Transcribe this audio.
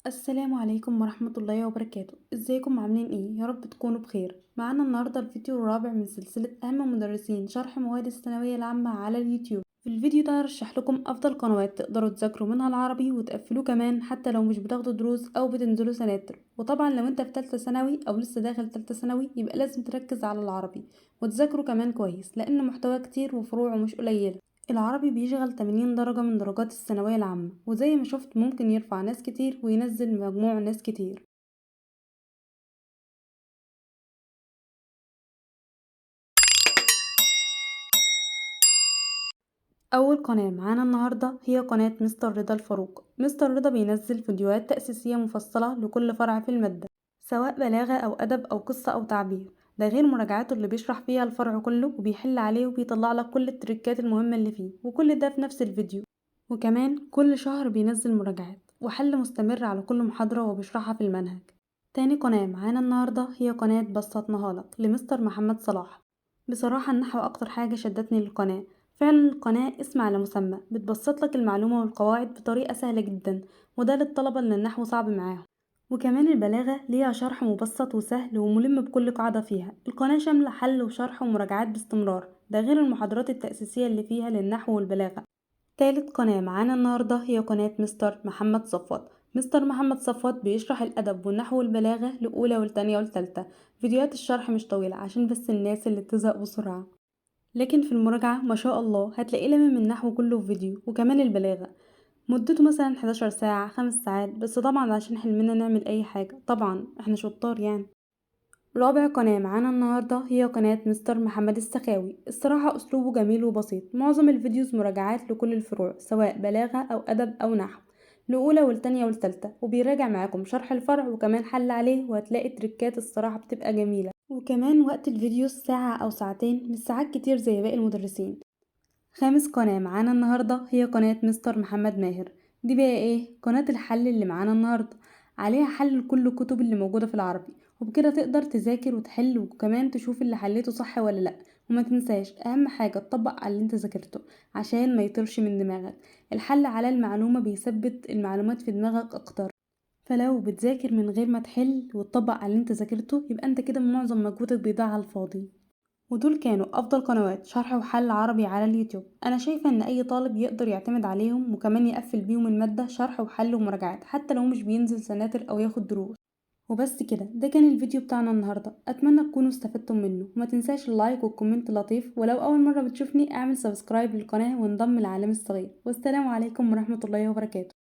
السلام عليكم ورحمة الله وبركاته. ازيكم عاملين ايه؟ يا رب تكونوا بخير. معانا النهاردة الفيديو الرابع من سلسلة أهم مدرسين شرح مواد الثانوية العامة على اليوتيوب. في الفيديو ده هرشح لكم أفضل قنوات تقدروا تذاكروا منها العربي وتقفلوه كمان حتى لو مش بتاخدوا دروس أو بتنزلوا سناتر. وطبعا لو انت في تالتة ثانوي أو لسه داخل تالتة ثانوي يبقى لازم تركز على العربي وتذاكروا كمان كويس لأن محتواه كتير وفروعه مش قليلة. العربي بيشغل 80 درجة من درجات الثانوية العامة، وزي ما شفت ممكن يرفع ناس كتير وينزل مجموع ناس كتير. أول قناة معانا النهاردة هي قناة مستر رضا الفاروق. مستر رضا بينزل فيديوهات تأسيسية مفصلة لكل فرع في المادة، سواء بلاغة أو أدب أو قصة أو تعبير. ده غير مراجعاته اللي بيشرح فيها الفرع كله وبيحل عليه وبيطلع لك كل التريكات المهمة اللي فيه، وكل ده في نفس الفيديو. وكمان كل شهر بينزل مراجعات وحل مستمر على كل محاضرة وبيشرحها في المنهج. تاني قناة معانا النهاردة هي قناة بسطناها لك لمستر محمد صلاح. بصراحة النحو أكتر حاجة شدتني للقناة. فعلا القناة اسم على مسمى، بتبسط لك المعلومة والقواعد بطريقة سهلة جدا، وده للطلبة اللي النحو صعب معاهم. وكمان البلاغة ليها شرح مبسط وسهل وملم بكل قاعدة فيها. القناة شاملة حل وشرح ومراجعات باستمرار، ده غير المحاضرات التأسيسية اللي فيها للنحو والبلاغة. تالت قناة معانا النهاردة هي قناة مستر محمد صفوت. مستر محمد صفوت بيشرح الأدب والنحو والبلاغة لأولى والتانية والتالتة. فيديوهات الشرح مش طويلة عشان بس الناس اللي بتزهق بسرعة، لكن في المراجعة ما شاء الله هتلاقيه لامم النحو كله في فيديو، وكمان البلاغة مدته مثلا 11 ساعة 5 ساعات، بس طبعا عشان حلمنا نعمل أي حاجة، طبعا احنا شطار يعني. رابع قناة معانا النهاردة هي قناة مستر محمد السخاوي. الصراحة أسلوبه جميل وبسيط، معظم الفيديوز مراجعات لكل الفروع سواء بلاغة أو أدب أو نحو لأولى والتانية والتالتة، وبيراجع معاكم شرح الفرع وكمان حل عليه، وهتلاقي تريكات الصراحة بتبقى جميلة. وكمان وقت الفيديو ساعة أو ساعتين مش ساعات كتير زي باقي المدرسين. خامس قناة معانا النهاردة هي قناة مستر محمد ماهر. دي بقى ايه؟ قناة الحل اللي معانا النهاردة، عليها حل لكل الكتب اللي موجودة في العربي، وبكده تقدر تذاكر وتحل وكمان تشوف اللي حليته صح ولا لأ. وما تنساش أهم حاجة تطبق على اللي انت ذاكرته عشان ما يطيرش من دماغك. الحل على المعلومة بيثبت المعلومات في دماغك أكتر، فلو بتذاكر من غير ما تحل وتطبق على اللي انت ذاكرته يبقى انت كده معظم مجهودك بيضيع على الفاضي. ودول كانوا أفضل قنوات شرح وحل عربي على اليوتيوب. أنا شايفة إن أي طالب يقدر يعتمد عليهم وكمان يقفل بيهم المادة شرح وحل ومراجعات حتى لو مش بينزل سناتر أو ياخد دروس. وبس كده، ده كان الفيديو بتاعنا النهاردة. أتمنى تكونوا استفدتم منه، وما تنساش اللايك والكومنت اللطيف، ولو أول مرة بتشوفني اعمل سبسكرايب للقناة وانضم للعالم الصغير. والسلام عليكم ورحمة الله وبركاته.